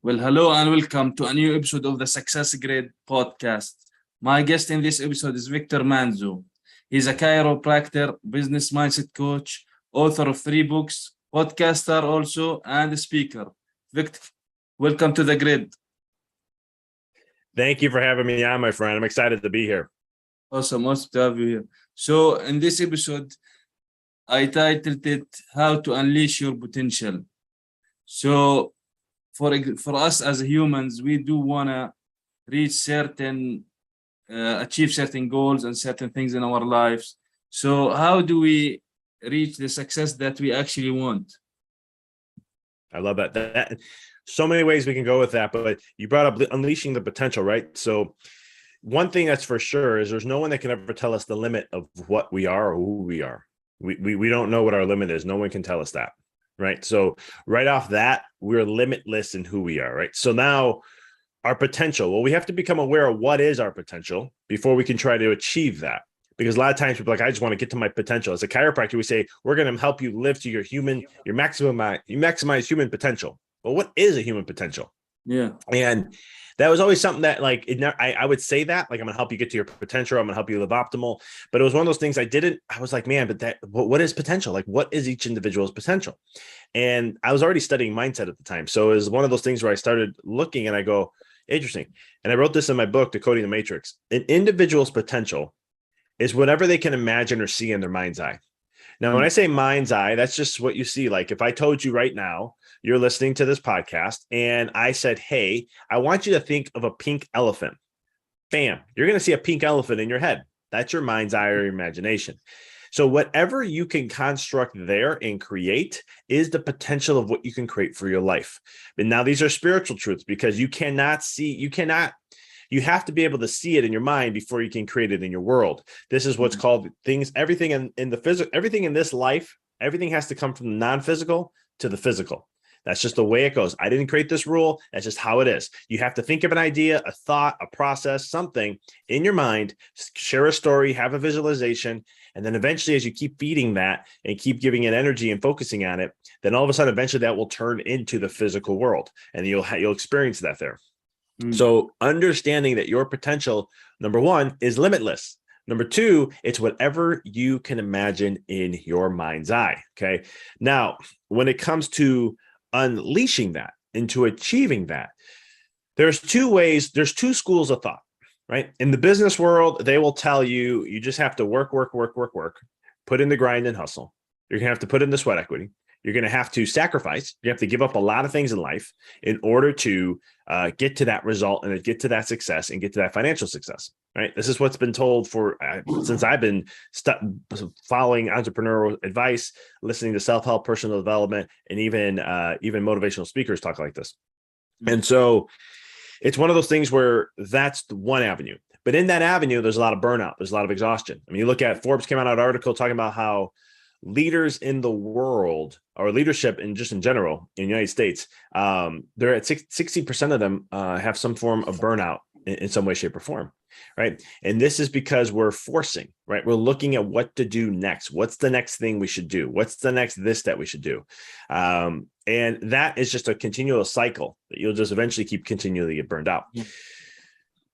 Well, hello and welcome to a new episode of the SuccessGrid podcast. My guest in this episode is Victor Manzo. He's a chiropractor, business mindset coach, author of 3 books, podcaster also, and a speaker. Victor, welcome to the grid. Thank you for having me on, my friend. I'm excited to be here. Awesome to have you here. So, in this episode, I titled it How to Unleash Your Potential. So, for us as humans, we do want to reach achieve certain goals and certain things in our lives. So how do we reach the success that we actually want? I love that. So many ways we can go with that, but you brought up unleashing the potential, right? So one thing that's for sure is there's no one that can ever tell us the limit of what we are or who we are. We don't know what our limit is. No one can tell us that. Right. So right off that, we're limitless in who we are. Right. So now our potential, well, we have to become aware of what is our potential before we can try to achieve that. Because a lot of times people are like, I just want to get to my potential. As a chiropractor, we say, we're going to help you live to your maximize human potential. Well, what is a human potential? Yeah. And that was always something that I would say that, like, I'm going to help you get to your potential. I'm going to help you live optimal. But it was one of those things I was like, man, but what is potential? Like, what is each individual's potential? And I was already studying mindset at the time. So it was one of those things where I started looking and I go, interesting. And I wrote this in my book, Decoding the Matrix. An individual's potential is whatever they can imagine or see in their mind's eye. Now, when I say mind's eye, that's just what you see. Like if I told you right now, you're listening to this podcast and I said, hey, I want you to think of a pink elephant. Bam, you're going to see a pink elephant in your head. That's your mind's eye or your imagination. So whatever you can construct there and create is the potential of what you can create for your life. And now these are spiritual truths because you have to be able to see it in your mind before you can create it in your world. This is what's called everything in the physical, everything in this life, everything has to come from the non-physical to the physical. That's just the way it goes. I didn't create this rule. That's just how it is. You have to think of an idea, a thought, a process, something in your mind, share a story, have a visualization. And then eventually, as you keep feeding that and keep giving it energy and focusing on it, then all of a sudden, eventually that will turn into the physical world and you'll experience that there. So understanding that your potential, number one, is limitless. Number two, it's whatever you can imagine in your mind's eye. Okay. Now, when it comes to unleashing that into achieving that, there's two schools of thought, right? In the business world, they will tell you, you just have to work, put in the grind and hustle. You're going to have to put in the sweat equity. You're going to have to sacrifice. You have to give up a lot of things in life in order to get to that result and get to that success and get to that financial success, right? This is what's been told since I've been following entrepreneurial advice, listening to self-help, personal development, and even motivational speakers talk like this. And so it's one of those things where that's the one avenue. But in that avenue, there's a lot of burnout. There's a lot of exhaustion. I mean, you look at Forbes came out with an article talking about how leaders in the world or leadership in general in the United States, they're at 60% of them have some form of burnout in some way, shape, or form, right? And this is because we're forcing, right? We're looking at what to do next. What's the next thing we should do? What's the next that we should do? And that is just a continual cycle that you'll just eventually keep continually get burned out. Yeah.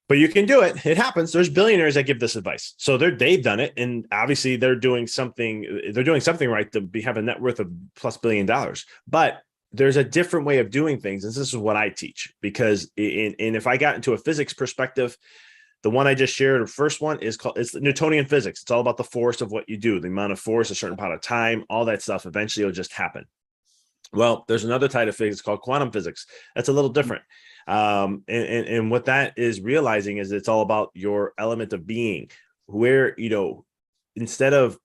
But you can do it. It happens. There's billionaires that give this advice. So they've done it. And obviously they're doing something right to have a net worth of plus $1 billion. But there's a different way of doing things. And this is what I teach, because if I got into a physics perspective, the one I just shared, the first one it's Newtonian physics. It's all about the force of what you do, the amount of force, a certain amount of time, all that stuff. Eventually it'll just happen. Well, there's another type of physics called quantum physics. That's a little different. And what that is realizing is it's all about your element of being, where, instead of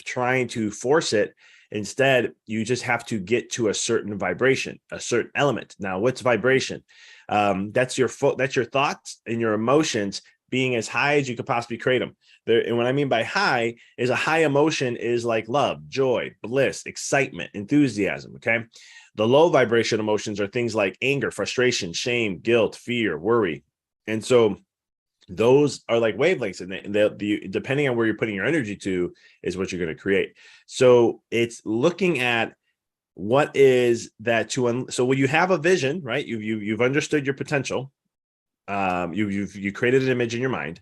trying to force it, instead, you just have to get to a certain vibration, a certain element. Now, what's vibration? That's your thoughts and your emotions being as high as you could possibly create them. And what I mean by high is a high emotion is like love, joy, bliss, excitement, enthusiasm. Okay. The low vibration emotions are things like anger, frustration, shame, guilt, fear, worry. And so those are like wavelengths, and depending on where you're putting your energy to is what you're going to create. So it's looking at what is that so when you have a vision, right? You've understood your potential. You created an image in your mind.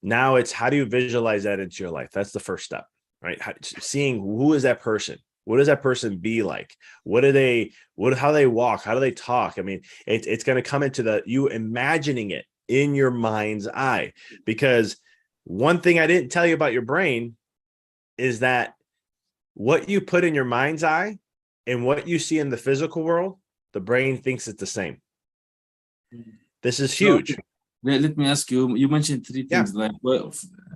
Now it's how do you visualize that into your life? That's the first step, right? Seeing who is that person? What does that person be like? How they walk? How do they talk? I mean, it's going to come into you imagining it in your mind's eye, because one thing I didn't tell you about your brain is that what you put in your mind's eye and what you see in the physical world, the brain thinks it's the same. This is huge. Let me ask you, you mentioned three things, like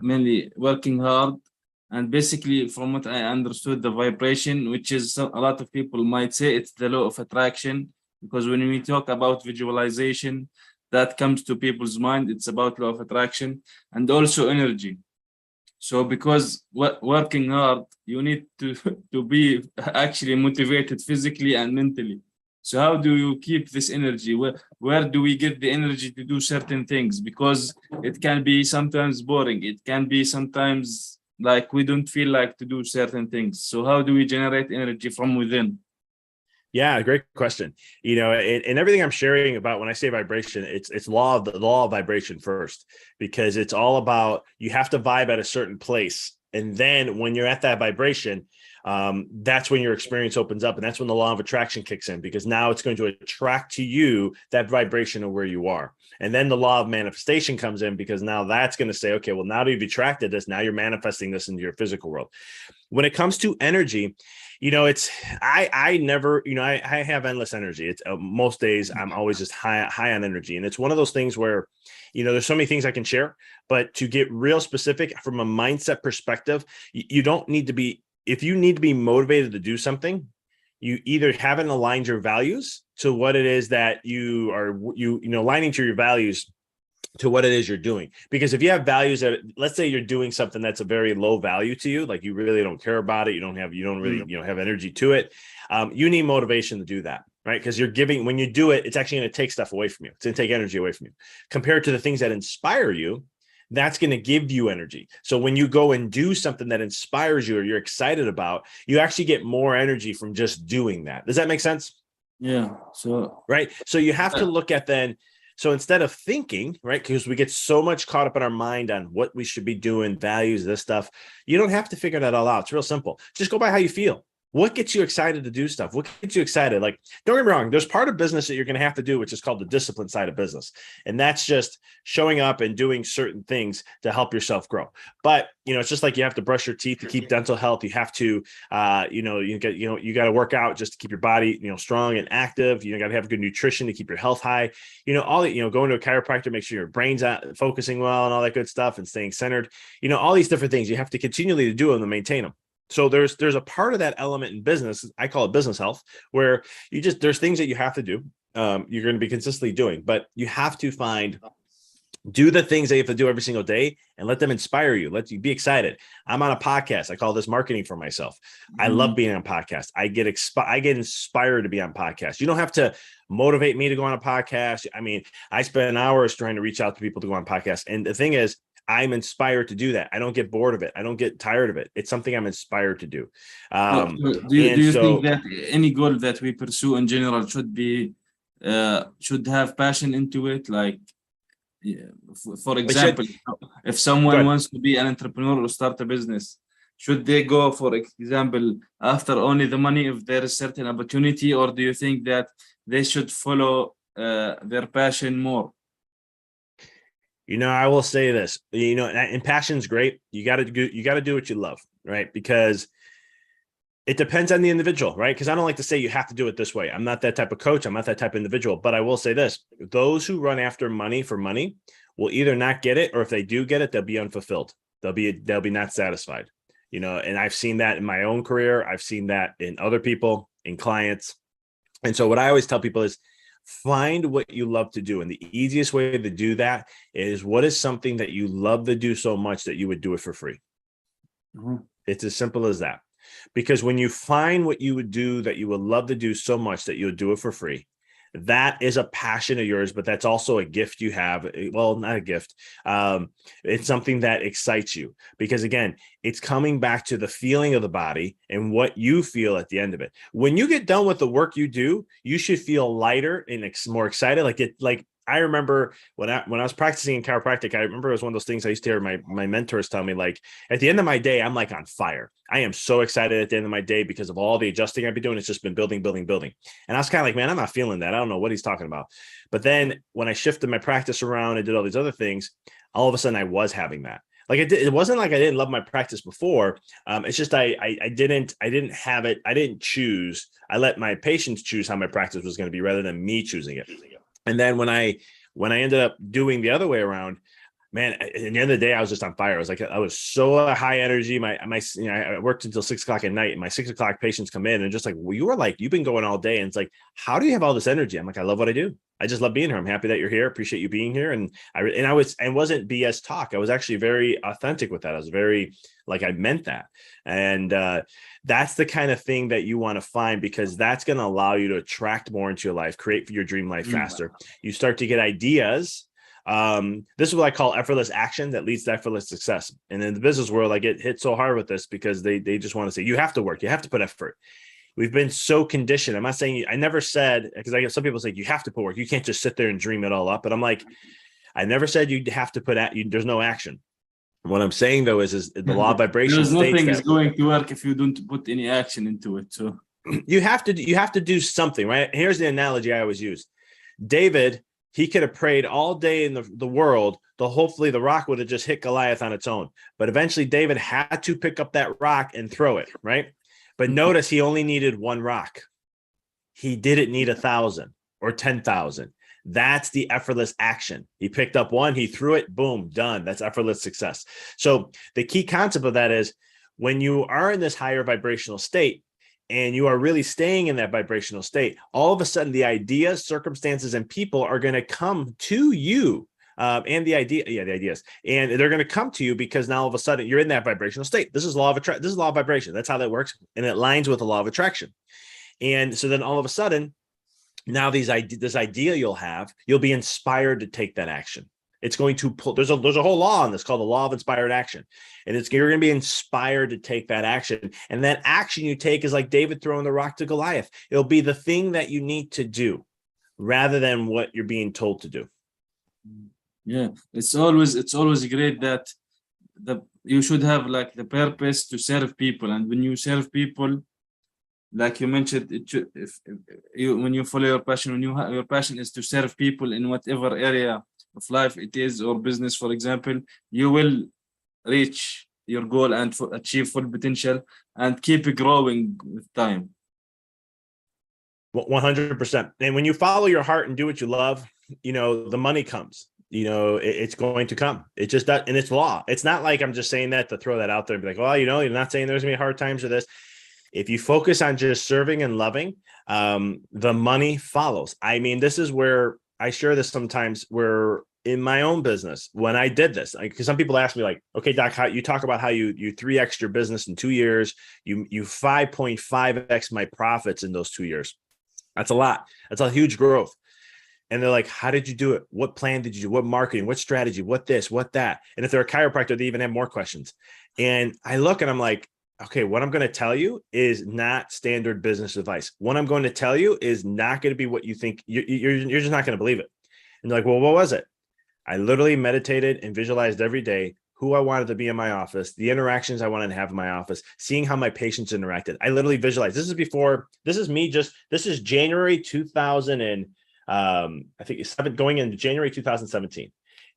mainly working hard, and basically from what I understood, the vibration, which is a lot of people might say it's the law of attraction, because when we talk about visualization, that comes to people's mind, it's about law of attraction, and also energy. So because working hard, you need to be actually motivated physically and mentally. So how do you keep this energy? Where do we get the energy to do certain things? Because it can be sometimes boring. It can be sometimes like we don't feel like to do certain things. So how do we generate energy from within? Yeah, great question. And everything I'm sharing about when I say vibration, it's the law of vibration first, because it's all about, you have to vibe at a certain place. And then when you're at that vibration, that's when your experience opens up. And that's when the law of attraction kicks in, because now it's going to attract to you that vibration of where you are. And then the law of manifestation comes in, because now that's going to say, okay, well, now that you've attracted this, now you're manifesting this into your physical world. When it comes to energy, I never, I have endless energy. It's most days I'm always just high on energy. And it's one of those things where, there's so many things I can share, but to get real specific from a mindset perspective, you don't need to be, if you need to be motivated to do something, you either haven't aligned your values to what it is that you are, aligning to your values to what it is you're doing. Because if you have values that, let's say you're doing something that's a very low value to you, like you really don't care about it, you don't really, have energy to it. You need motivation to do that, right? Because when you do it, it's actually going to take stuff away from you. It's going to take energy away from you compared to the things that inspire you. That's going to give you energy. So when you go and do something that inspires you or you're excited about, you actually get more energy from just doing that. Does that make sense? Yeah. So, right. So you have to look at then, so instead of thinking, right, because we get so much caught up in our mind on what we should be doing, values, this stuff, you don't have to figure that all out. It's real simple. Just go by how you feel. What gets you excited to do stuff? What gets you excited? Like, don't get me wrong, there's part of business that you're going to have to do, which is called the discipline side of business. And that's just showing up and doing certain things to help yourself grow. But, it's just like you have to brush your teeth to keep dental health. You have to, you got to work out just to keep your body, strong and active. You got to have good nutrition to keep your health high. Going to a chiropractor, make sure your brain's focusing well and all that good stuff and staying centered. all these different things you have to continually do them to maintain them. So there's a part of that element in business, I call it business health, where there's things that you have to do. You're going to be consistently doing, but you have to do the things that you have to do every single day and let them inspire you. Let you be excited. I'm on a podcast. I call this marketing for myself. I love being on podcasts. I get inspired to be on podcasts. You don't have to motivate me to go on a podcast. I mean, I spend hours trying to reach out to people to go on podcasts. And the thing is, I'm inspired to do that. I don't get bored of it. I don't get tired of it. It's something I'm inspired to do. Do you think that any goal that we pursue in general should have passion into it? Like, for example, if someone wants to be an entrepreneur or start a business, should they go, for example, after only the money if there is certain opportunity, or do you think that they should follow their passion more? I will say this, and passion's great. You got to do what you love, right? Because it depends on the individual, right? Because I don't like to say you have to do it this way. I'm not that type of coach. I'm not that type of individual, but I will say this, those who run after money for money will either not get it, or if they do get it, they'll be unfulfilled. They'll be not satisfied, and I've seen that in my own career. I've seen that in other people, in clients. And so what I always tell people is, find what you love to do. And the easiest way to do that is, what is something that you love to do so much that you would do it for free? It's as simple as that. Because when you find what you would do that you would love to do so much that you would do it for free, That is a passion of yours, but that's also a gift you have. Well, not a gift. It's something that excites you because, again, it's coming back to the feeling of the body and what you feel at the end of it. When you get done with the work you do, you should feel lighter and more excited. Like I remember when I was practicing in chiropractic, I remember it was one of those things I used to hear my mentors tell me, like, at the end of my day, I'm like on fire. I am so excited at the end of my day because of all the adjusting I've been doing. It's just been building. And I was kind of like, man, I'm not feeling that. I don't know what he's talking about. But then when I shifted my practice around and did all these other things, all of a sudden I was having that. Like it wasn't like I didn't love my practice before. It's just I didn't have it. I didn't choose. I let my patients choose how my practice was going to be rather than me choosing it. And then when I ended up doing the other way around, man, at the end of the day, I was just on fire. I was so high energy. I worked until 6 o'clock at night, and my 6 o'clock patients come in and just like, well, you've been going all day. And it's like, how do you have all this energy? I'm like, I love what I do. I just love being here. I'm happy that you're here. Appreciate you being here. And wasn't BS talk. I was actually very authentic with that. I was very, like, I meant that. And that's the kind of thing that you want to find, because that's going to allow you to attract more into your life, create your dream life faster. You start to get ideas. This is what I call effortless action that leads to effortless success. And in the business world, I get hit so hard with this because they just want to say, you have to work, you have to put effort. We've been so conditioned. I'm not saying, I never said, because I get some people say you have to put work. You can't just sit there and dream it all up. But I'm like, I never said you have to there's no action. What I'm saying though is the law of vibration. There's nothing is going to work if you don't put any action into it. So you have to do something, right? Here's the analogy I always use. David, he could have prayed all day in the world. Hopefully the rock would have just hit Goliath on its own. But eventually David had to pick up that rock and throw it, right? But notice he only needed one rock. He didn't need 1,000 or 10,000. That's the effortless action. He picked up one, he threw it, boom, done. That's effortless success. So the key concept of that is when you are in this higher vibrational state and you are really staying in that vibrational state, all of a sudden the ideas, circumstances, and people are going to come to you. And the ideas, and they're going to come to you because now all of a sudden you're in that vibrational state. This is law of attraction. This is law of vibration. That's how that works. And it aligns with the law of attraction. And so then all of a sudden, now this idea you'll be inspired to take that action. It's going to pull, there's a whole law on this called the law of inspired action. And you're going to be inspired to take that action. And that action you take is like David throwing the rock to Goliath. It'll be the thing that you need to do rather than what you're being told to do. Yeah, it's always great that you should have like the purpose to serve people, and when you serve people, like you mentioned, when you follow your passion, your passion is to serve people in whatever area of life it is, or business, for example, you will reach your goal and achieve full potential and keep growing with time. 100%. And when you follow your heart and do what you love, the money comes. It's going to come. It's just that, and it's law. It's not like I'm just saying that to throw that out there and be like, well, you're not saying there's gonna be hard times or this. If you focus on just serving and loving, the money follows. I mean, this is where I share this sometimes, where in my own business, when I did this, because some people ask me like, okay, Doc, how you talk about how you 3x your business in 2 years, you 5.5x my profits in those 2 years. That's a lot. That's a huge growth. And they're like, how did you do it? What plan did you do? What marketing? What strategy? What this? What that? And if they're a chiropractor, they even have more questions. And I look and I'm like, okay, what I'm going to tell you is not standard business advice. What I'm going to tell you is not going to be what you think. You're just not going to believe it. And they're like, well, what was it? I literally meditated and visualized every day who I wanted to be in my office, the interactions I wanted to have in my office, seeing how my patients interacted. I literally visualized. This is January 2000 and I think it's going into January 2017.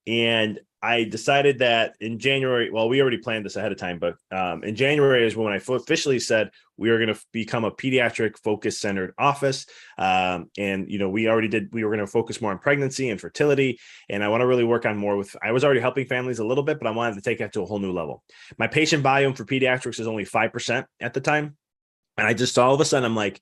And I decided that in January, well, we already planned this ahead of time, but in January is when I officially said we were going to become a pediatric focus centered office. And, we were going to focus more on pregnancy and fertility. And I want to really work on more I was already helping families a little bit, but I wanted to take that to a whole new level. My patient volume for pediatrics is only 5% at the time. And I just all of a sudden, I'm like,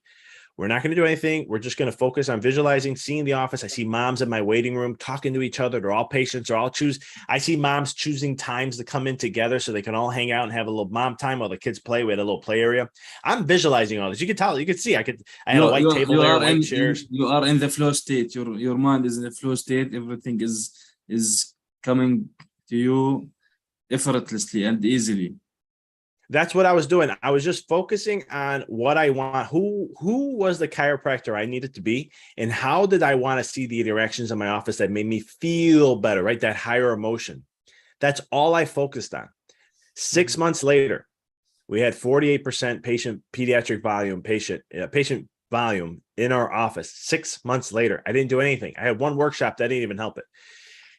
We're not going to do anything. We're just going to focus on visualizing, seeing the office. I see moms in my waiting room talking to each other. They're all patients. I see moms choosing times to come in together so they can all hang out and have a little mom time while the kids play. We had a little play area. I'm visualizing all this. You can tell, you can see, I had a white table there, white chairs. You are in the flow state. Your mind is in the flow state. Everything is coming to you effortlessly and easily. That's what I was doing. I was just focusing on what I want. Who was the chiropractor I needed to be, and how did I want to see the interactions in my office that made me feel better, right? That higher emotion. That's all I focused on. 6 months later, we had 48% pediatric patient volume in our office. 6 months later, I didn't do anything. I had one workshop that didn't even help it.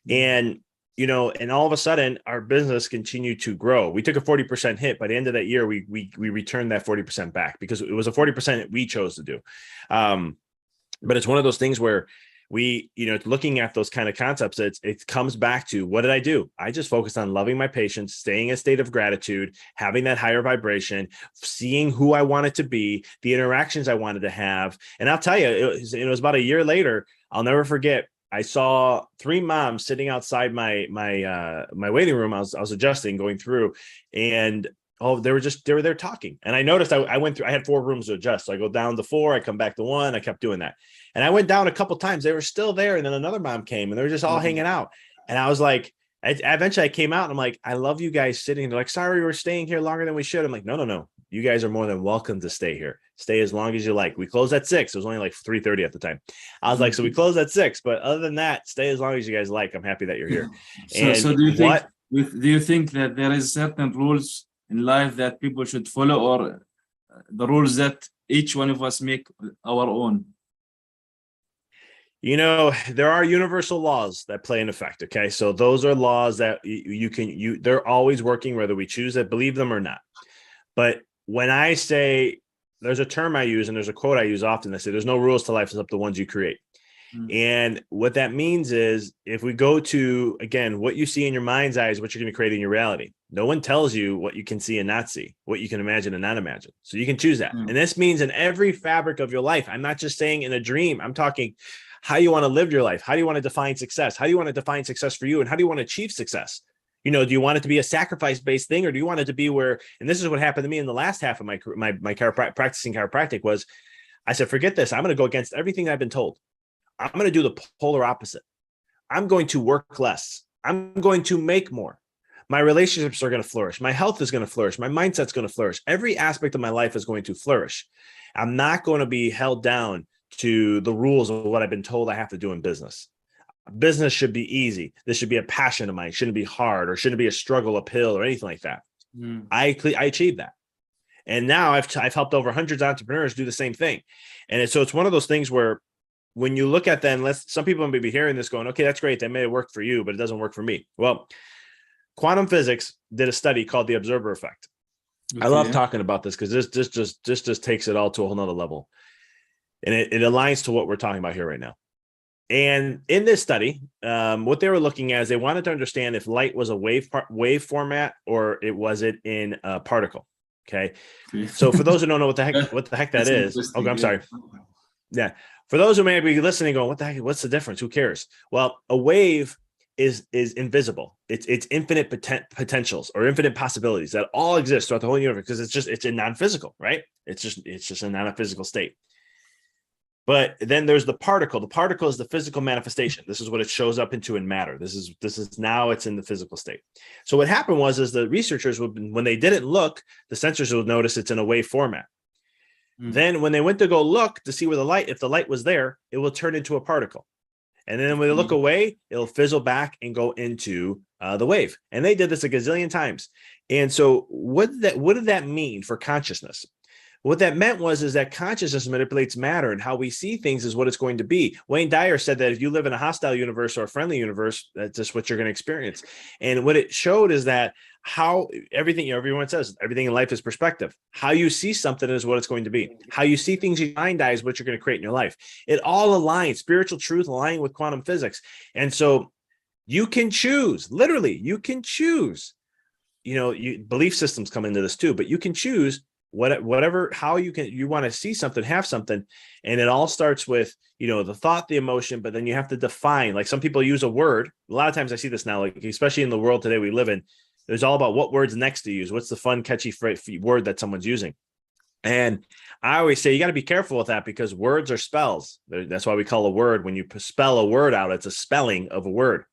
And and all of a sudden our business continued to grow. We took a 40% hit. By the end of that year, we returned that 40% back because it was a 40% we chose to do. But it's one of those things where we, looking at those kind of concepts, it comes back to, what did I do? I just focused on loving my patients, staying in a state of gratitude, having that higher vibration, seeing who I wanted to be, the interactions I wanted to have. And I'll tell you, it was about a year later. I'll never forget. I saw 3 moms sitting outside my waiting room. I was adjusting, going through, and they were there talking. And I noticed I went through. I had 4 rooms to adjust, so I go down to 4, I come back to 1. I kept doing that, and I went down a couple times. They were still there, and then another mom came, and they were just all hanging out. And I was like, eventually I came out, and I'm like, I love you guys sitting. They're like, sorry, we're staying here longer than we should. I'm like, no. You guys are more than welcome to stay here. Stay as long as you like. We closed at 6. It was only like 3:30 at the time. I was like, so we closed at 6, but other than that, stay as long as you guys like. I'm happy that you're here. So do you think that there is certain rules in life that people should follow, or the rules that each one of us make our own? There are universal laws that play in effect. Okay. So those are laws that they're always working, whether we choose to believe them or not. But when I say, there's a term I use and there's a quote I use often that say, there's no rules to life except the ones you create. And what that means is, if we go to, again, what you see in your mind's eye is what you're going to create in your reality. No one tells you what you can see and not see, what you can imagine and not imagine. So you can choose that. And this means in every fabric of your life. I'm not just saying in a dream. I'm talking how you want to live your life. How do you want to define success? How do you want to define success for you? And how do you want to achieve success? Do you want it to be a sacrifice-based thing, or do you want it to be where, and this is what happened to me in the last half of my practicing chiropractic, was I said, forget this. I'm going to go against everything I've been told. I'm going to do the polar opposite. I'm going to work less. I'm going to make more. My relationships are going to flourish. My health is going to flourish. My mindset's going to flourish. Every aspect of my life is going to flourish. I'm not going to be held down to the rules of what I've been told I have to do in business. Business should be easy. This should be a passion of mine. It shouldn't be hard, or shouldn't be a struggle uphill or anything like that. I achieved that. And now I've helped over hundreds of entrepreneurs do the same thing. And so it's one of those things where when you look at them, some people may be hearing this going, okay, that's great. That may have worked for you, but it doesn't work for me. Well, quantum physics did a study called the observer effect. Okay. I love talking about this because this just takes it all to a whole nother level. And it aligns to what we're talking about here right now. And in this study, what they were looking at is they wanted to understand if light was a wave format, or it was it in a particle. Okay. So for those who don't know what the heck that is. Okay, I'm sorry. Yeah. For those who may be listening, going, what the heck? What's the difference? Who cares? Well, a wave is invisible. It's infinite potentials or infinite possibilities that all exist throughout the whole universe, because it's a non-physical, right? It's just a non-physical state. But then there's the particle. The particle is the physical manifestation. This is what it shows up into in matter. This is now it's in the physical state. So what happened was the researchers when they didn't look, the sensors would notice it's in a wave format. Then when they went to go look to see where if the light was there, it will turn into a particle. And then when they look away, it'll fizzle back and go into the wave. And they did this a gazillion times. And so what did that mean for consciousness? What that meant is that consciousness manipulates matter, and how we see things is what it's going to be. Wayne Dyer said that if you live in a hostile universe or a friendly universe, that's just what you're going to experience. And what it showed is that how everything, everyone says everything in life is perspective. How you see something is what it's going to be. How you see things in your mind eye is what you're going to create in your life. It all aligns, spiritual truth aligning with quantum physics. And so you can choose, literally, you can choose, belief systems come into this too, but you can choose whatever, how you want to see something, have something. And it all starts with, the thought, the emotion, but then you have to define, like some people use a word. A lot of times I see this now, like, especially in the world today we live in, there's all about what words next to use. What's the fun, catchy word that someone's using? And I always say you got to be careful with that, because words are spells. That's why we call a word, when you spell a word out, it's a spelling of a word.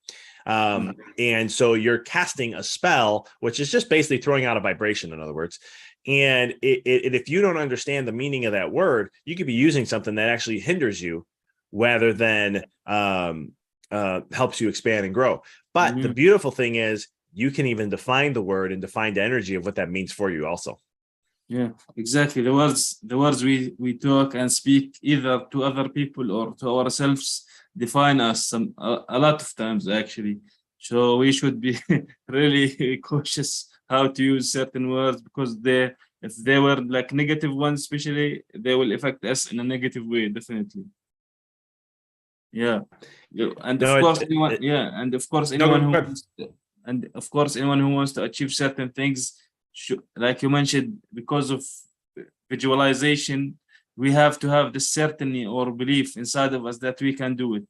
And so you're casting a spell, which is just basically throwing out a vibration, in other words. And if you don't understand the meaning of that word, you could be using something that actually hinders you rather than helps you expand and grow. But the beautiful thing is you can even define the word and define the energy of what that means for you also. Yeah, exactly. The words we talk and speak, either to other people or to ourselves, define us a lot of times, actually. So we should be really cautious how to use certain words, because if they were like negative ones, especially, they will affect us in a negative way, definitely. Yeah. And of course, anyone who wants and of course, anyone who wants to achieve certain things, like you mentioned, because of visualization, we have to have the certainty or belief inside of us that we can do it.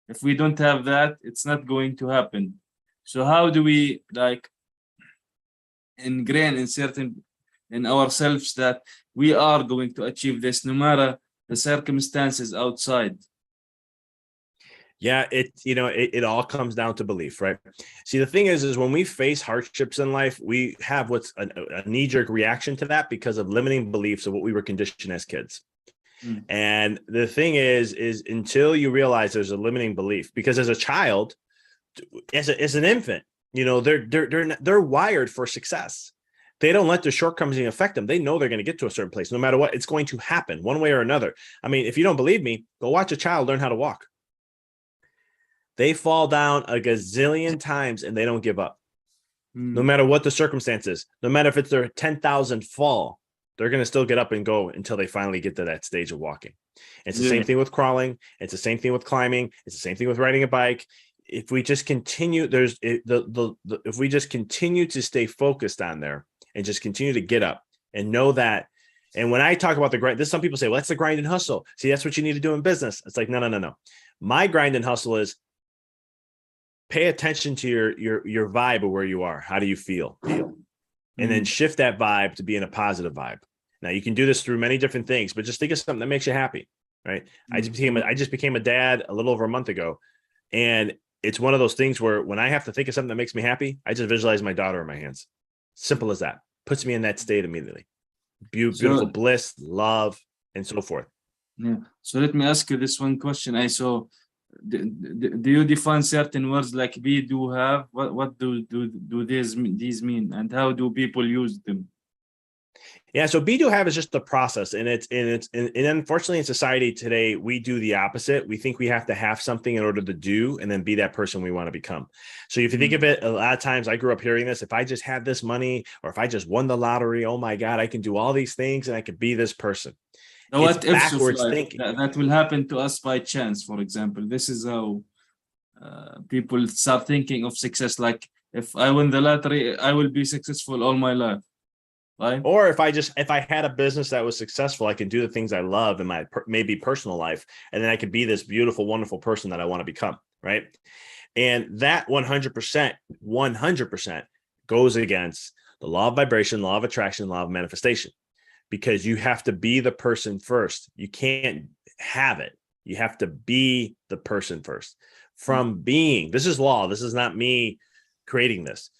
If we don't have that, it's not going to happen. So how do we ingrain in ourselves that we are going to achieve this no matter the circumstances outside? Yeah, it all comes down to belief, right? See, the thing is when we face hardships in life, we have what's a knee-jerk reaction to that because of limiting beliefs of what we were conditioned as kids. And the thing is until you realize there's a limiting belief, because as a child, as an infant, they're wired for success. They don't let their shortcomings affect them. They know they're going to get to a certain place. No matter what, it's going to happen one way or another. I mean, if you don't believe me, go watch a child learn how to walk. They fall down a gazillion times and they don't give up. No matter what the circumstances, no matter if it's their 10,000th fall, they're going to still get up and go until they finally get to that stage of walking. It's the same thing with crawling. It's the same thing with climbing. It's the same thing with riding a bike. If we just continue, if we just continue to stay focused on there and just continue to get up and know that. And when I talk about the grind, some people say, well, that's the grind and hustle. See, that's what you need to do in business. It's like, no. My grind and hustle is pay attention to your vibe of where you are. How do you feel? And then shift that vibe to be in a positive vibe. Now you can do this through many different things, but just think of something that makes you happy, right? I just became a dad a little over a month ago. And it's one of those things where when I have to think of something that makes me happy, I just visualize my daughter in my hands. Simple as that. Puts me in that state immediately. Beautiful bliss, love, and so forth. Yeah. So let me ask you this one question. Do you define certain words like be, do, have? What do these mean, and how do people use them? Yeah, so be, do, have is just the process, and unfortunately in society today we do the opposite. We think we have to have something in order to do, and then be that person we want to become. So if you think of it, a lot of times I grew up hearing this: if I just had this money, or if I just won the lottery, oh my God, I can do all these things and I could be this person. Now, what ifs of life that will happen to us by chance, for example? This is how people start thinking of success. Like, if I win the lottery, I will be successful all my life, right? Or if I had a business that was successful, I can do the things I love in my maybe personal life, and then I could be this beautiful, wonderful person that I want to become, right? And that 100% goes against the law of vibration, law of attraction, law of manifestation. Because you have to be the person first. You can't have it. You have to be the person first. From being, this is law. This is not me creating this.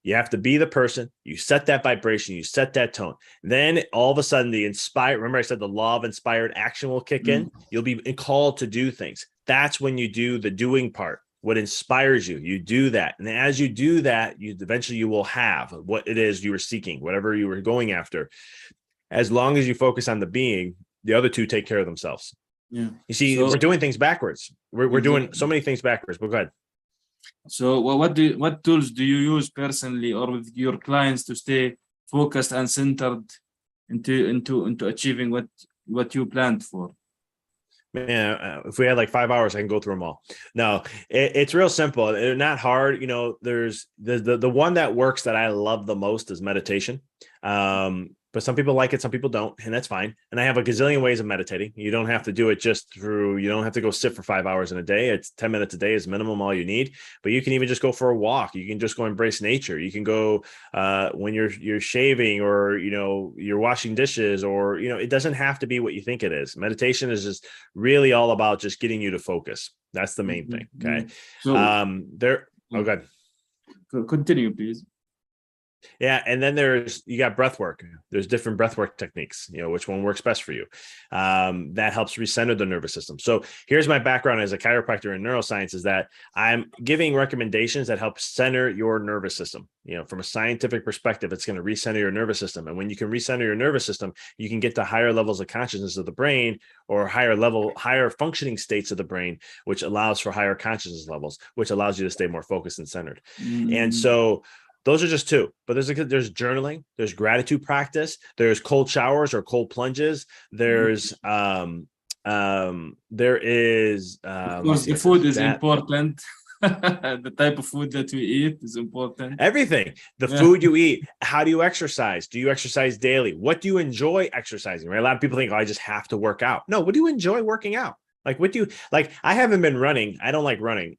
You have to be the person. You set that vibration. You set that tone. Then all of a sudden remember I said the law of inspired action will kick in. You'll be called to do things. That's when you do the doing part. What inspires you, you do that. And as you do that, eventually you will have what it is you were seeking, whatever you were going after. As long as you focus on the being, the other two take care of themselves. Yeah. You see, we're doing things backwards. We're doing so many things backwards. But go ahead. So, what tools do you use personally or with your clients to stay focused and centered into achieving what you planned for? Man, if we had like 5 hours, I can go through them all. No, it's real simple. They're not hard. There's the one that works that I love the most is meditation. but some people like it, some people don't, and that's fine. And I have a gazillion ways of meditating. You don't have to do it you don't have to go sit for 5 hours in a day. It's 10 minutes a day is minimum all you need, but you can even just go for a walk. You can just go embrace nature. You can go when you're shaving, or, you're washing dishes, or, it doesn't have to be what you think it is. Meditation is just really all about just getting you to focus. That's the main thing. Okay. So Oh, good. Continue, please. Yeah. And then you got breath work. There's different breath work techniques, which one works best for you. That helps recenter the nervous system. So here's my background as a chiropractor in neuroscience, is that I'm giving recommendations that help center your nervous system. From a scientific perspective, it's going to recenter your nervous system. And when you can recenter your nervous system, you can get to higher levels of consciousness of the brain, or higher functioning states of the brain, which allows for higher consciousness levels, which allows you to stay more focused and centered. And so those are just two, but there's journaling, there's gratitude practice, there's cold showers or cold plunges. There is, of course, the food is important. The type of food that we eat is important. Everything, the food you eat. How do you exercise? Do you exercise daily? What do you enjoy exercising? Right? A lot of people think, I just have to work out. No, what do you enjoy working out? Like, what do you like? I haven't been running. I don't like running.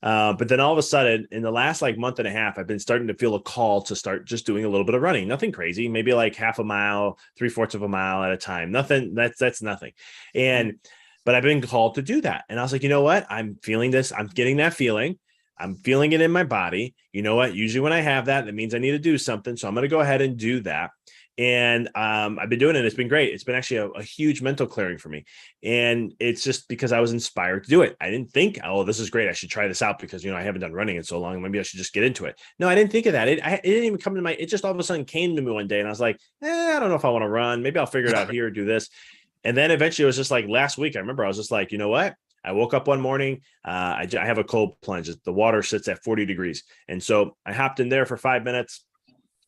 But then all of a sudden, in the last month and a half, I've been starting to feel a call to start just doing a little bit of running. Nothing crazy, maybe like half a mile, 3/4 of a mile at a time. Nothing. That's nothing. But I've been called to do that. And I was like, you know what? I'm feeling this. I'm getting that feeling. I'm feeling it in my body. You know what? Usually when I have that, that means I need to do something. So I'm going to go ahead and do that. And I've been doing it. It's been great. It's been actually a huge mental clearing for me. And it's just because I was inspired to do it. I didn't think, this is great, I should try this out because, I haven't done running in so long. Maybe I should just get into it. No, I didn't think of that. It didn't even come to it just all of a sudden came to me one day. And I was like, I don't know if I want to run. Maybe I'll figure it out here or do this. And then eventually it was just like last week, I remember I was just like, you know what? I woke up one morning. I have a cold plunge. The water sits at 40 degrees. And so I hopped in there for 5 minutes.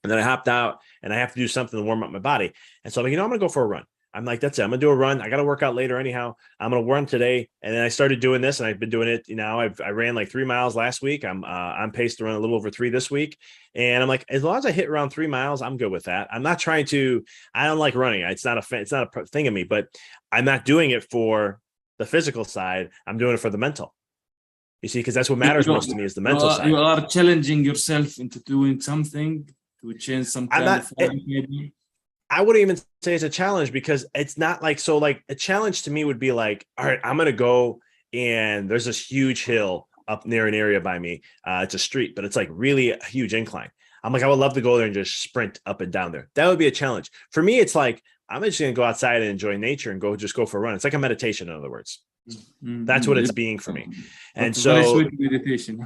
And then I hopped out, and I have to do something to warm up my body. And so I'm like, I'm going to go for a run. I'm like, that's it. I'm going to do a run. I got to work out later anyhow. I'm going to run today. And then I started doing this, and I've been doing it. I ran like 3 miles last week. I'm on pace to run a little over 3 this week. And I'm like, as long as I hit around 3 miles, I'm good with that. I'm not trying to, I don't like running. It's not a thing of me, but I'm not doing it for the physical side. I'm doing it for the mental. You see, because that's what matters most to me is the mental side. You are challenging yourself into doing something to change some kind of maybe. I wouldn't even say it's a challenge, because it's not like a challenge to me would be like, all right, I'm going to go, and there's this huge hill up near an area by me. It's a street, but it's like really a huge incline. I'm like, I would love to go there and just sprint up and down there. That would be a challenge. For me, it's like, I'm just going to go outside and enjoy nature and go for a run. It's like a meditation, in other words. That's what it's being for me. And so very sweet meditation.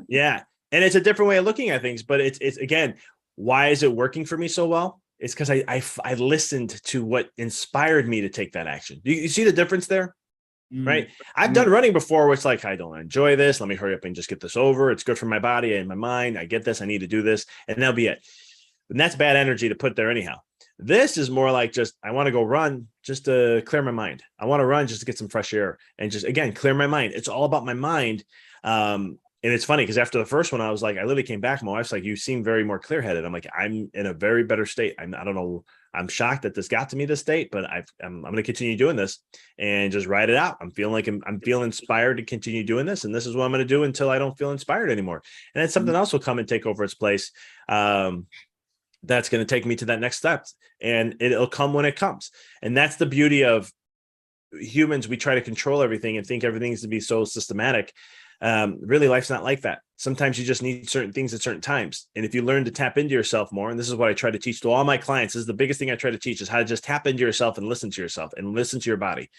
Yeah. And it's a different way of looking at things, but it's again, why is it working for me so well? It's because I listened to what inspired me to take that action. You see the difference there, right? I've done running before, where it's like, I don't enjoy this. Let me hurry up and just get this over. It's good for my body and my mind. I get this. I need to do this, and that'll be it. And that's bad energy to put there anyhow. This is more like just, I want to go run just to clear my mind. I want to run just to get some fresh air and just, again, clear my mind. It's all about my mind. And it's funny because after the first one, I was like, I literally came back. My wife's like, you seem very more clear headed. I'm like, I'm in a very better state. I don't know. I'm shocked that this got to me this state, but I'm going to continue doing this and just ride it out. I'm feeling inspired to continue doing this. And this is what I'm going to do until I don't feel inspired anymore. And then something else will come and take over its place. That's going to take me to that next step, and it'll come when it comes. And that's the beauty of humans. We try to control everything and think everything needs to be so systematic. Really, life's not like that. Sometimes you just need certain things at certain times. And if you learn to tap into yourself more, and this is what I try to teach to all my clients, this is the biggest thing I try to teach, is how to just tap into yourself and listen to yourself and listen to your body.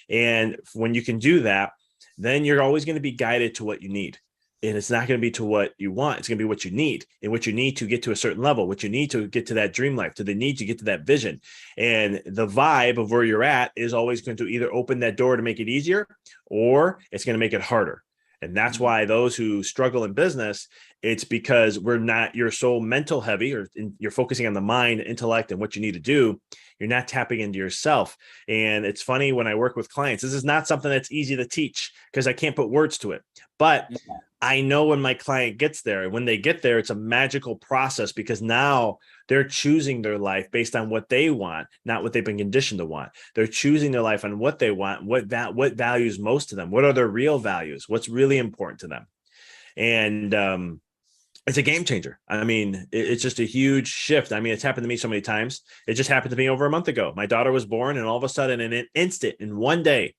And when you can do that, then you're always going to be guided to what you need. And it's not going to be to what you want. It's going to be what you need, and what you need to get to a certain level, what you need to get to that dream life, to the need to get to that vision. And the vibe of where you're at is always going to either open that door to make it easier, or it's going to make it harder. And that's why those who struggle in business, it's because you're so mental heavy, or you're focusing on the mind, intellect, and what you need to do. You're not tapping into yourself. And it's funny when I work with clients, this is not something that's easy to teach because I can't put words to it. But I know when my client gets there, when they get there, it's a magical process because now they're choosing their life based on what they want, not what they've been conditioned to want. They're choosing their life on what they want, what values most to them, what are their real values, what's really important to them. And it's a game changer. I mean, it's just a huge shift. I mean, it's happened to me so many times. It just happened to me over a month ago. My daughter was born, and all of a sudden, in an instant, in one day,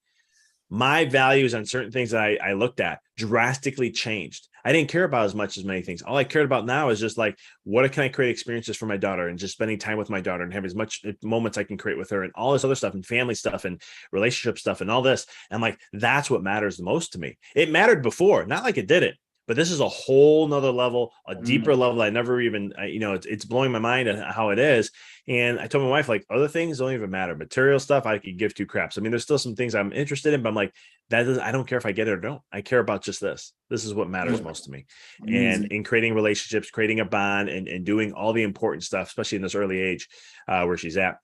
my values on certain things that I looked at drastically changed. I didn't care about as much as many things. All I cared about now is just like, what can I create experiences for my daughter and just spending time with my daughter and have as much moments I can create with her and all this other stuff and family stuff and relationship stuff and all this. And like, that's what matters the most to me. It mattered before, not like it didn't. But this is a whole nother level, a deeper level. I never even, it's blowing my mind at how it is. And I told my wife, like, other things don't even matter. Material stuff, I could give two craps. I mean, there's still some things I'm interested in, but I'm like, I don't care if I get it or don't. I care about just this. This is what matters most to me. And in creating relationships, creating a bond and doing all the important stuff, especially in this early age where she's at.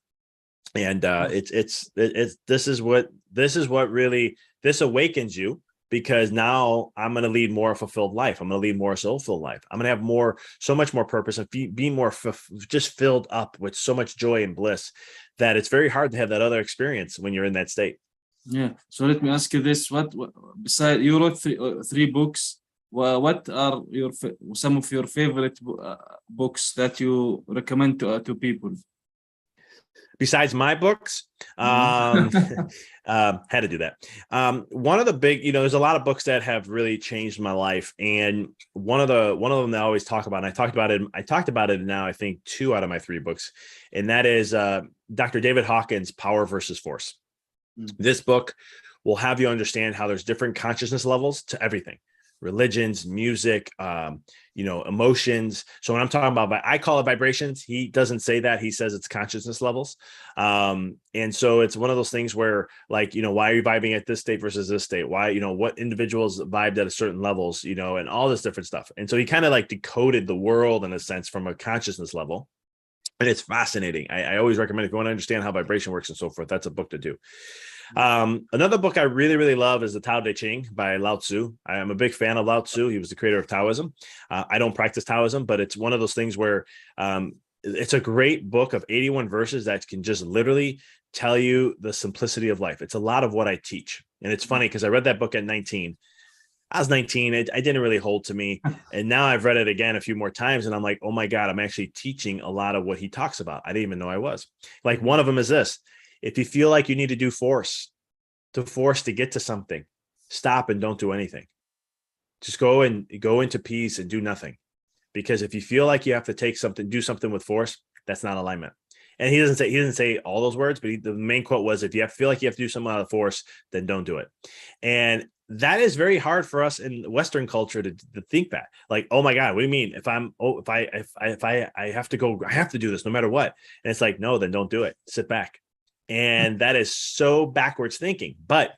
And this is what really, this awakens you. Because now I'm going to lead more fulfilled life. I'm going to lead more soulful life. I'm going to have so much more purpose and be more just filled up with so much joy and bliss that it's very hard to have that other experience when you're in that state. Yeah. So let me ask you this: what besides you wrote three books? What are some of your favorite books that you recommend to people? Besides my books, had to do that. One of the big, there's a lot of books that have really changed my life. And one of them that I always talk about, and I talked about it now, I think 2 out of my 3 books. And that is Dr. David Hawkins' Power versus Force. This book will have you understand how there's different consciousness levels to everything. Religions, music, emotions. So when I'm talking about, I call it vibrations. He doesn't say that. He says it's consciousness levels. And so it's one of those things where, like, why are you vibing at this state versus this state? Why, what individuals vibed at a certain levels, and all this different stuff. And so he kind of like decoded the world in a sense from a consciousness level. And it's fascinating. I always recommend, if you want to understand how vibration works and so forth, that's a book to do. Another book I really, really love is the Tao Te Ching by Lao Tzu. I am a big fan of Lao Tzu. He was the creator of Taoism. I don't practice Taoism, but it's one of those things where it's a great book of 81 verses that can just literally tell you the simplicity of life. It's a lot of what I teach. And it's funny because I read that book at 19. I was 19. It didn't really hold to me. And now I've read it again a few more times. And I'm like, oh my God, I'm actually teaching a lot of what he talks about. I didn't even know I was. Like, one of them is this: if you feel like you need to do force to get to something, stop and don't do anything. Just go into peace and do nothing. Because if you feel like you have to do something with force, that's not alignment. And he didn't say all those words, but the main quote was, if you feel like you have to do something out of force, then don't do it. And that is very hard for us in Western culture to think that, like, oh my God, what do you mean? If I have to go, I have to do this no matter what. And it's like, no, then don't do it. Sit back. And that is so backwards thinking. But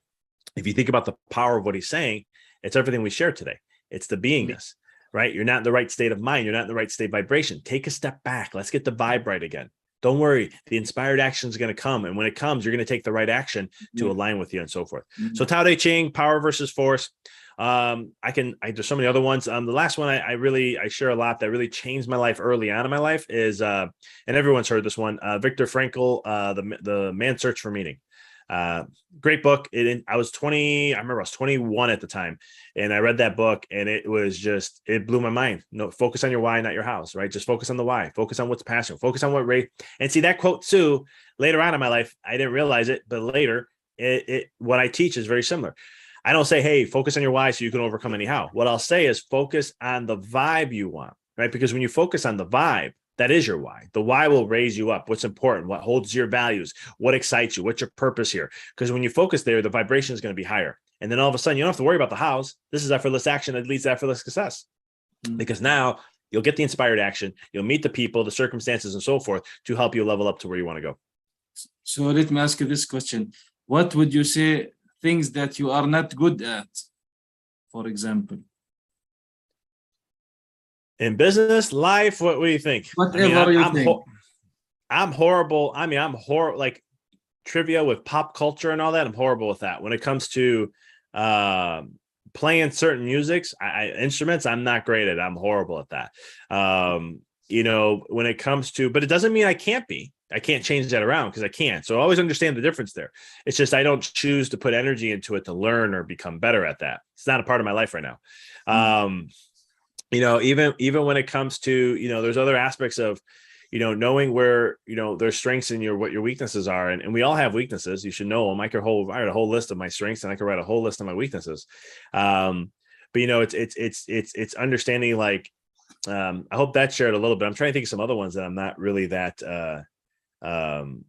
if you think about the power of what he's saying, it's everything we shared today. It's the beingness, right? You're not in the right state of mind. You're not in the right state of vibration. Take a step back. Let's get the vibe right again. Don't worry. The inspired action is going to come. And when it comes, you're going to take the right action to align with you and so forth. So Tao Te Ching, Power versus Force. There's so many other ones. The last one I share a lot that really changed my life early on in my life is, and everyone's heard this one, Viktor Frankl, the Man's Search for Meaning. Great book. I remember I was 21 at the time, and I read that book, and it blew my mind. No, focus on your why, not your hows, right? Just focus on the why, focus on what's passion, focus on what rate. And see, that quote too, later on in my life, I didn't realize it, but later what I teach is very similar. I don't say, hey, focus on your why so you can overcome any how. What I'll say is focus on the vibe you want, right? Because when you focus on the vibe, that is your why. The why will raise you up. What's important, what holds your values, what excites you, what's your purpose here? Because when you focus there, the vibration is going to be higher. And then all of a sudden, you don't have to worry about the hows. This is effortless action that leads to effortless success. Because now you'll get the inspired action, you'll meet the people, the circumstances, and so forth to help you level up to where you want to go. So let me ask you this question. What would you say things that you are not good at, for example? In business, life, what do you think? Whatever you think. I'm horrible. I mean, I'm horrible, like trivia with pop culture and all that. I'm horrible with that. When it comes to playing certain musics, instruments, I'm not great at it. I'm horrible at that. When it comes to, but it doesn't mean I can't be. I can't change that around because I can't. So I always understand the difference there. It's just I don't choose to put energy into it to learn or become better at that. It's not a part of my life right now. Even when it comes to, there's other aspects of, knowing where, there's strengths in what your weaknesses are. And we all have weaknesses. You should know them. I write a whole list of my strengths and I could write a whole list of my weaknesses. It's understanding, like, I hope that shared a little bit. I'm trying to think of some other ones that I'm not really that, I'm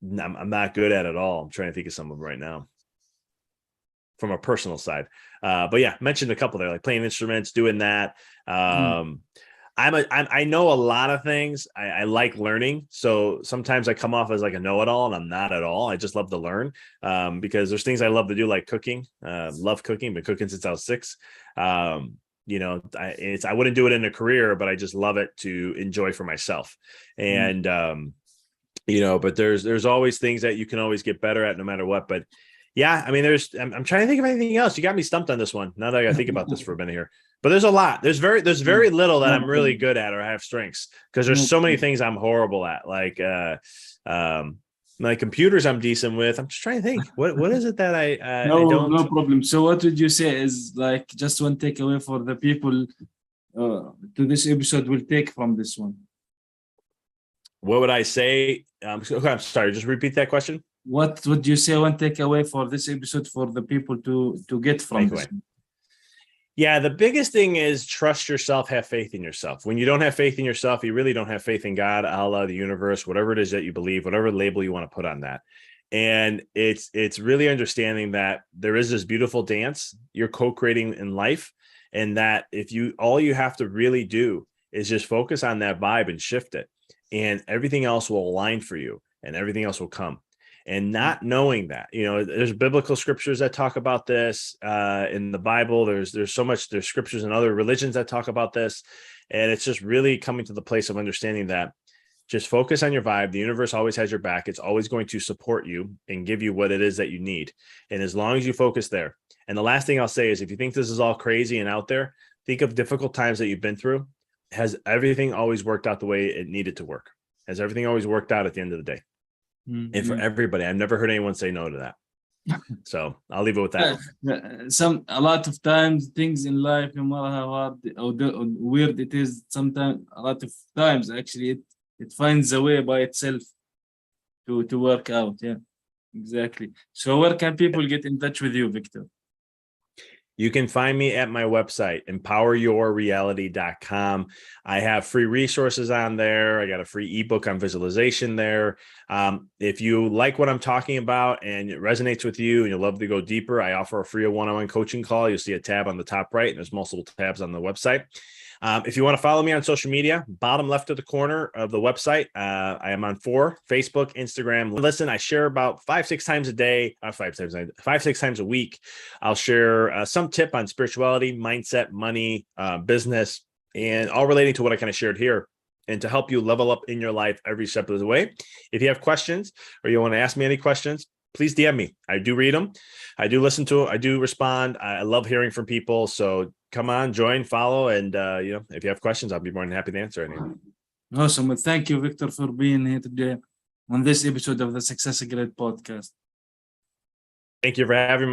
not good at all. I'm trying to think of some of them right now from a personal side. But yeah, mentioned a couple there, like playing instruments, doing that. I know a lot of things. I like learning. So sometimes I come off as like a know-it-all, and I'm not at all. I just love to learn because there's things I love to do, like cooking. Love cooking, been cooking since I was 6. I wouldn't do it in a career, but I just love it to enjoy for myself. And, but there's always things that you can always get better at no matter what. But yeah, I mean, I'm trying to think of anything else. You got me stumped on this one. Now that I got to think about this for a minute here, but there's a lot. There's very little that I'm really good at or I have strengths, because there's so many things I'm horrible at. Like, my computers I'm decent with. I'm just trying to think. What is it that I don't? No problem. So what would you say is like just one takeaway for the people to this episode will take from this one? What would I say? I'm sorry. Just repeat that question. What would you say one takeaway for this episode for the people to get from this one? Yeah, the biggest thing is trust yourself, have faith in yourself. When you don't have faith in yourself, you really don't have faith in God, Allah, the universe, whatever it is that you believe, whatever label you want to put on that. And it's really understanding that there is this beautiful dance you're co-creating in life, and that all you have to really do is just focus on that vibe and shift it, and everything else will align for you, and everything else will come. And not knowing that, there's biblical scriptures that talk about this in the Bible. There's scriptures in other religions that talk about this. And it's just really coming to the place of understanding that just focus on your vibe. The universe always has your back. It's always going to support you and give you what it is that you need. And as long as you focus there. And the last thing I'll say is, if you think this is all crazy and out there, think of difficult times that you've been through. Has everything always worked out the way it needed to work? Has everything always worked out at the end of the day? And for everybody, I've never heard anyone say no to that. So I'll leave it with that. A lot of times things in life, no matter how hard or weird it is, sometimes a lot of times actually it finds a way by itself to work out. Yeah, exactly. So where can people get in touch with you, Victor? You can find me at my website, empoweryourreality.com. I have free resources on there. I got a free ebook on visualization there. If you like what I'm talking about and it resonates with you and you love to go deeper, I offer a free one-on-one coaching call. You'll see a tab on the top right, and there's multiple tabs on the website. If you want to follow me on social media, bottom left of the corner of the website, I am on 4: Facebook, Instagram. Listen, I share about 5-6 times a day, 5-6 times a week. I'll share some tip on spirituality, mindset, money, business, and all relating to what I kind of shared here, and to help you level up in your life every step of the way. If you have questions or you want to ask me any questions, please DM me. I do read them. I do listen to them. I do respond. I love hearing from people. So come on, join, follow. And, if you have questions, I'll be more than happy to answer any. Awesome. Well, thank you, Victor, for being here today on this episode of the SuccessGrid podcast. Thank you for having me.